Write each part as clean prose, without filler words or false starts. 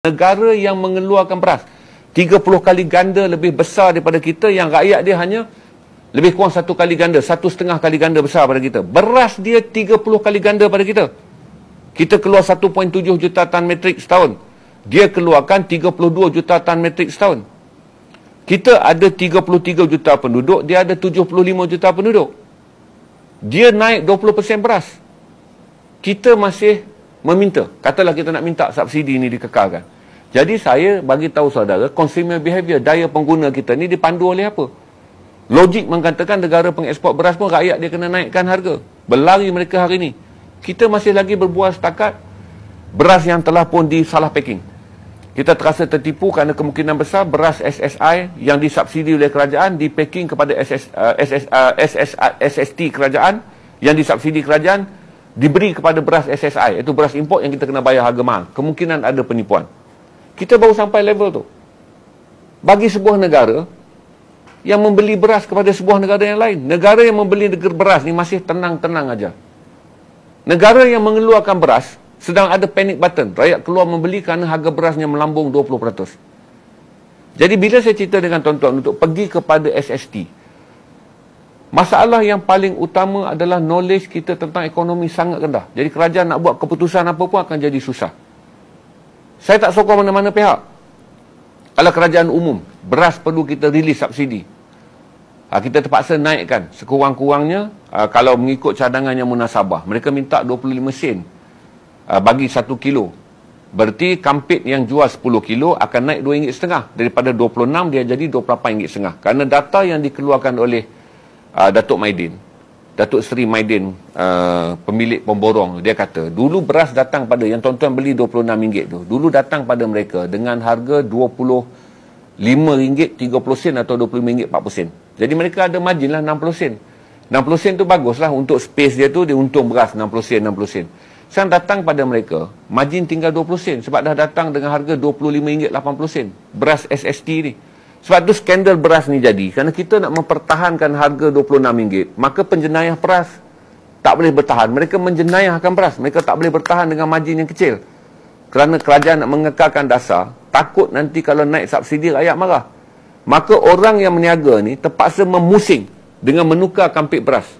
Negara yang mengeluarkan beras 30 kali ganda lebih besar daripada kita, yang rakyat dia hanya lebih kurang 1 kali ganda, 1,5 kali ganda besar pada kita. Beras dia 30 kali ganda pada kita. Kita keluar 1.7 juta tan metrik setahun. Dia keluarkan 32 juta tan metrik setahun. Kita ada 33 juta penduduk, dia ada 75 juta penduduk. Dia naik 20% beras. Kita masih meminta. Katalah kita nak minta subsidi ni dikekalkan. Jadi saya bagi tahu saudara, consumer behavior, daya pengguna kita ni dipandu oleh apa? Logik mengatakan negara pengeksport beras pun rakyat dia kena naikkan harga. Berlari mereka hari ni. Kita masih lagi berbual setakat beras yang telah pun disalah packing. Kita terasa tertipu kerana kemungkinan besar beras SSI yang disubsidi oleh kerajaan dipacking kepada SST kerajaan, yang disubsidi kerajaan diberi kepada beras SSI, iaitu beras import yang kita kena bayar harga mahal. Kemungkinan ada penipuan. Kita baru sampai level tu. Bagi sebuah negara yang membeli beras kepada sebuah negara yang lain, negara yang membeli beras ni masih tenang-tenang aja. Negara yang mengeluarkan beras sedang ada panic button. Rakyat keluar membeli kerana harga berasnya melambung 20%. Jadi bila saya cerita dengan tuan-tuan untuk pergi kepada SST, masalah yang paling utama adalah knowledge kita tentang ekonomi sangat rendah. Jadi kerajaan nak buat keputusan apa pun akan jadi susah. Saya tak sokong mana-mana pihak. Kalau kerajaan umum, beras perlu kita rilis subsidi. Kita terpaksa naikkan sekurang-kurangnya, kalau mengikut cadangan yang munasabah. Mereka minta 25 sen bagi 1 kilo. Berarti kampit yang jual 10 kilo akan naik RM2.5. Daripada 26 dia jadi RM28.5. Kerana data yang dikeluarkan oleh Datuk Maidin, Datuk Seri Maidin, pemilik pemborong, dia kata, dulu beras datang pada, yang tuan-tuan beli RM26 tu, dulu datang pada mereka dengan harga RM25.30 atau RM25.40. Jadi mereka ada margin lah 60 sen. 60 sen tu bagus lah untuk space dia tu, dia untung beras 60 sen, 60 sen. Sekarang datang pada mereka, margin tinggal 20 sen sebab dah datang dengan harga RM25.80. Beras SST ni. Sebab tu skandal beras ni jadi. Kerana kita nak mempertahankan harga RM26, maka penjenayah beras tak boleh bertahan. Mereka menjenayahkan beras. Mereka tak boleh bertahan dengan margin yang kecil. Kerana kerajaan nak mengekalkan dasar, takut nanti kalau naik subsidi rakyat marah. Maka orang yang meniaga ni terpaksa memusing dengan menukar kampit beras.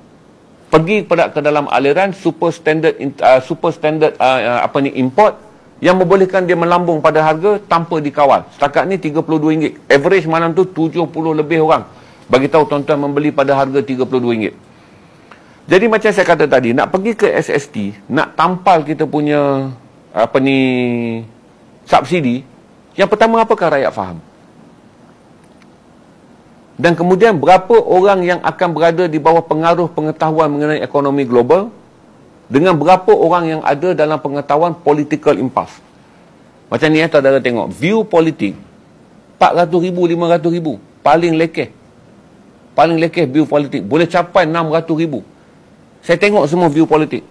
Pergi ke dalam aliran super standard import yang membolehkan dia melambung pada harga tanpa dikawal. Setakat ni RM32. Average malam tu 70 lebih orang bagi tahu tuan-tuan membeli pada harga RM32. Jadi macam saya kata tadi, nak pergi ke SST, nak tampal kita punya subsidi, yang pertama apakah rakyat faham? Dan kemudian berapa orang yang akan berada di bawah pengaruh pengetahuan mengenai ekonomi global dengan berapa orang yang ada dalam pengetahuan political impulse. Macam ni saudara tengok, view politik 400,000, 500,000 paling lekeh. Paling lekeh view politik boleh capai 600,000. Saya tengok semua view politik.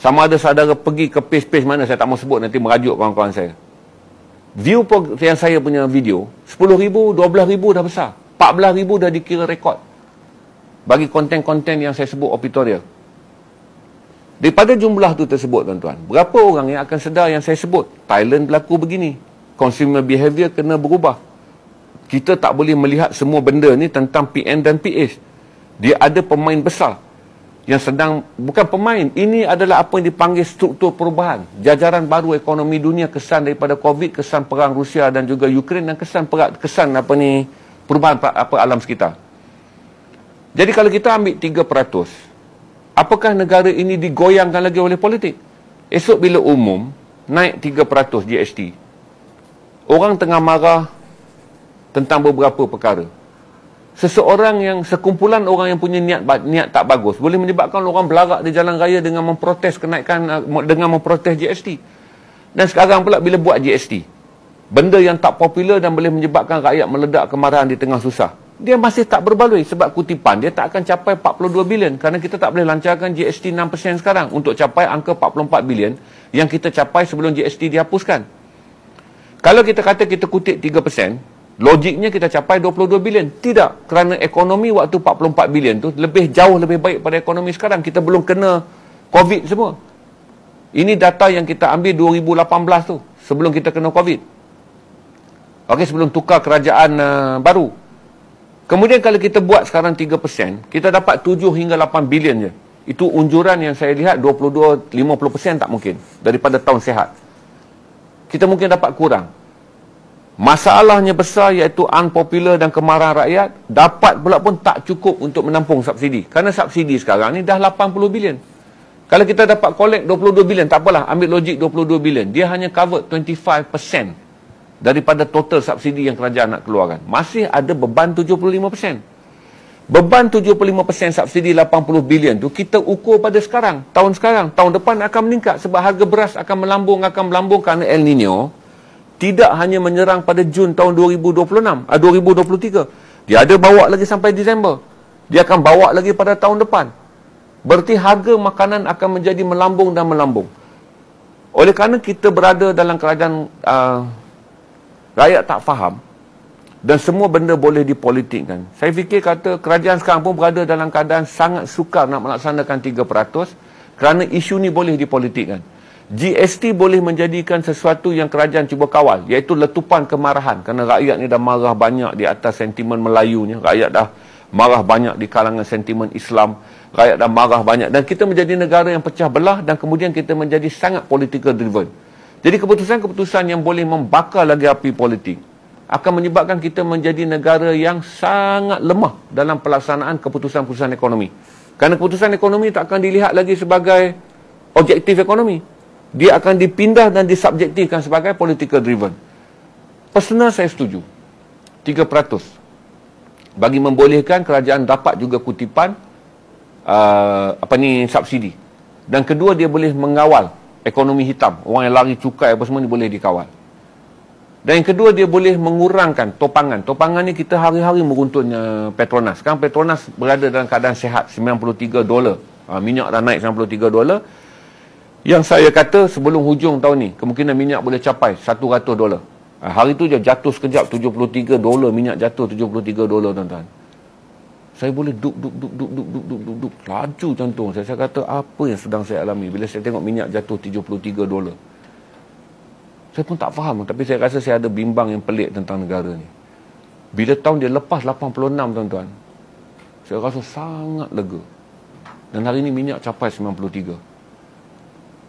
Sama ada saudara pergi ke page-page mana, saya tak mau sebut, nanti merajuk kawan-kawan saya. View yang saya punya video 10,000, 12,000 dah besar, 14,000 dah dikira rekod bagi konten-konten yang saya sebut opitoria. Daripada jumlah tu tersebut tuan-tuan, berapa orang yang akan sedar yang saya sebut? Thailand berlaku begini, consumer behavior kena berubah. Kita tak boleh melihat semua benda ni tentang PN dan PH. Dia ada pemain besar yang sedang, bukan pemain, ini adalah apa yang dipanggil struktur perubahan. Jajaran baru ekonomi dunia, kesan daripada COVID, kesan perang Rusia dan juga Ukraine, dan kesan perubahan alam sekitar. Jadi kalau kita ambil 3%, apakah negara ini digoyangkan lagi oleh politik? Esok bila umum naik 3% GST, orang tengah marah tentang beberapa perkara. Sekumpulan orang yang punya niat tak bagus boleh menyebabkan orang berlarak di jalan raya dengan memprotes kenaikan, dengan memprotes GST. Dan sekarang pula bila buat GST, benda yang tak popular dan boleh menyebabkan rakyat meledak kemarahan di tengah susah, dia masih tak berbaloi sebab kutipan dia tak akan capai 42 bilion kerana kita tak boleh lancarkan GST 6% sekarang untuk capai angka 44 bilion yang kita capai sebelum GST dihapuskan. Kalau kita kata kita kutip 3%, logiknya kita capai 22 bilion. Tidak, kerana ekonomi waktu 44 bilion tu jauh lebih baik pada ekonomi sekarang. Kita belum kena COVID semua. Ini data yang kita ambil 2018 tu. sebelum kita kena COVID. Okey, sebelum tukar kerajaan baru. Kemudian kalau kita buat sekarang 3%, kita dapat 7 hingga 8 bilion je. Itu unjuran yang saya lihat 22-50% tak mungkin daripada tahun sihat. Kita mungkin dapat kurang. Masalahnya besar iaitu unpopular dan kemarahan rakyat. Dapat pula pun tak cukup untuk menampung subsidi. Kerana subsidi sekarang ni dah 80 bilion. Kalau kita dapat collect 22 bilion, tak apalah, ambil logik 22 bilion. Dia hanya cover 25% daripada total subsidi yang kerajaan nak keluarkan. Masih ada beban 75%. Beban 75% subsidi 80 bilion tu kita ukur pada sekarang. Tahun depan akan meningkat sebab harga beras akan melambung kerana El Nino tidak hanya menyerang pada Jun tahun 2023. Dia ada bawa lagi sampai Disember. Dia akan bawa lagi pada tahun depan. Berarti harga makanan akan menjadi melambung dan melambung. Oleh kerana kita berada dalam kerajaan rakyat tak faham dan semua benda boleh dipolitikkan. Saya fikir kata kerajaan sekarang pun berada dalam keadaan sangat sukar nak melaksanakan 3% kerana isu ni boleh dipolitikkan. GST boleh menjadikan sesuatu yang kerajaan cuba kawal, iaitu letupan kemarahan kerana rakyat ni dah marah banyak di atas sentimen Melayunya, rakyat dah marah banyak di kalangan sentimen Islam, rakyat dah marah banyak dan kita menjadi negara yang pecah belah dan kemudian kita menjadi sangat political driven. Jadi keputusan-keputusan yang boleh membakar lagi api politik akan menyebabkan kita menjadi negara yang sangat lemah dalam pelaksanaan keputusan-keputusan ekonomi. Kerana keputusan ekonomi tak akan dilihat lagi sebagai objektif ekonomi. Dia akan dipindah dan disubjektifkan sebagai political driven. Personal saya setuju. 3%. Bagi membolehkan kerajaan dapat juga kutipan subsidi. Dan kedua, dia boleh mengawal ekonomi hitam. Orang yang lari cukai apa semua ni boleh dikawal. Dan yang kedua, dia boleh mengurangkan topangan. Topangan ni kita hari-hari meruntuhnya Petronas. Sekarang Petronas berada dalam keadaan sihat, $93. Minyak dah naik $93. Yang saya kata sebelum hujung tahun ni, kemungkinan minyak boleh capai $100. Hari tu je jatuh sekejap $73, minyak jatuh $73, tuan-tuan. Saya boleh duk laju jantung. Saya kata apa yang sedang saya alami bila saya tengok minyak jatuh $73. Saya pun tak faham, tapi saya rasa saya ada bimbang yang pelik tentang negara ni. Bila tahun dia lepas 86, tuan-tuan, saya rasa sangat lega. Dan hari ni minyak capai 93.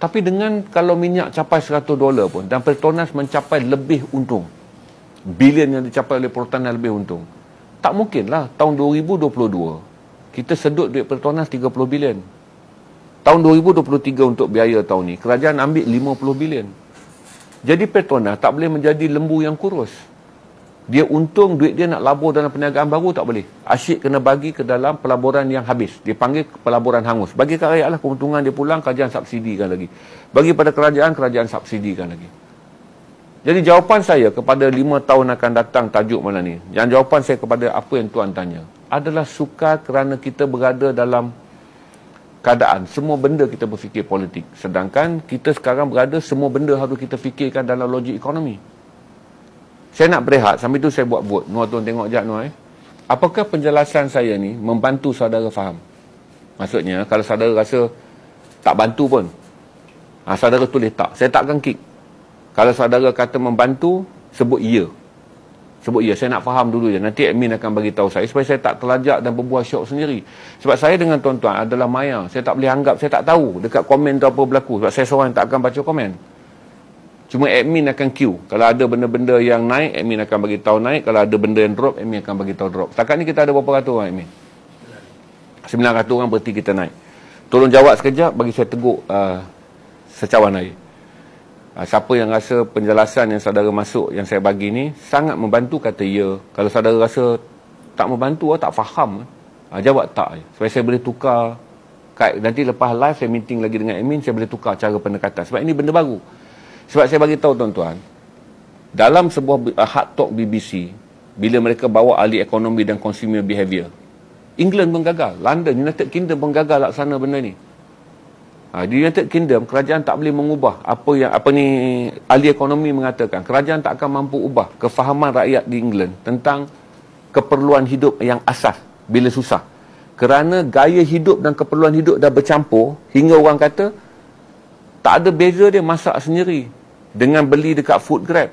Tapi dengan kalau minyak capai $100 pun dan Petronas mencapai lebih untung, bilion yang dicapai oleh Pertamina lebih untung, tak mungkinlah tahun 2022 kita sedut duit Petronas 30 bilion. Tahun 2023 untuk biaya tahun ni kerajaan ambil 50 bilion. Jadi Petronas tak boleh menjadi lembu yang kurus. Dia untung, duit dia nak labur dalam perniagaan baru tak boleh. Asyik kena bagi ke dalam pelaburan yang habis. Dipanggil pelaburan hangus. Bagi kat rakyat lah, keuntungan dia pulang, kerajaan subsidikan lagi. Bagi pada kerajaan subsidikan lagi. Jadi jawapan saya kepada 5 tahun akan datang tajuk malam ni, yang jawapan saya kepada apa yang tuan tanya, adalah sukar kerana kita berada dalam keadaan semua benda kita berfikir politik. Sedangkan kita sekarang berada semua benda harus kita fikirkan dalam logik ekonomi. Saya nak berehat, sambil tu saya buat vote. Noah tuan tengok sekejap Noah. Apakah penjelasan saya ni membantu saudara faham? Maksudnya, kalau saudara rasa tak bantu pun, saudara tulis tak. Saya takkan kick. Kalau saudara kata membantu, sebut ya. Sebut ya. Saya nak faham dulu je. Nanti admin akan bagi tahu saya supaya saya tak terlajak dan berbuah syok sendiri. Sebab saya dengan tuan-tuan adalah maya. Saya tak boleh anggap, saya tak tahu dekat komen tu apa berlaku. Sebab saya seorang yang tak akan baca komen. Cuma admin akan queue. Kalau ada benda-benda yang naik, admin akan bagi tahu naik. Kalau ada benda yang drop, admin akan bagi tahu drop. Setakat ni kita ada berapa ratus orang admin? 900 orang, berarti kita naik. Tolong jawab sekejap bagi saya teguk secawan air. Siapa yang rasa penjelasan yang saudara masuk, yang saya bagi ni sangat membantu, kata ya. Kalau saudara rasa tak membantu, tak faham, jawab tak. Supaya saya boleh tukar. Nanti lepas live saya meeting lagi dengan admin, saya boleh tukar cara pendekatan. Sebab ini benda baru. Sebab saya bagi tahu tuan-tuan, dalam sebuah hard talk BBC, bila mereka bawa ahli ekonomi dan consumer behavior, England pun gagal, London, United Kingdom pun gagal laksana benda ni. Di United Kingdom, kerajaan tak boleh mengubah apa ni ahli ekonomi mengatakan. Kerajaan tak akan mampu ubah kefahaman rakyat di England tentang keperluan hidup yang asas bila susah. Kerana gaya hidup dan keperluan hidup dah bercampur hingga orang kata tak ada beza dia masak sendiri dengan beli dekat Food Grab.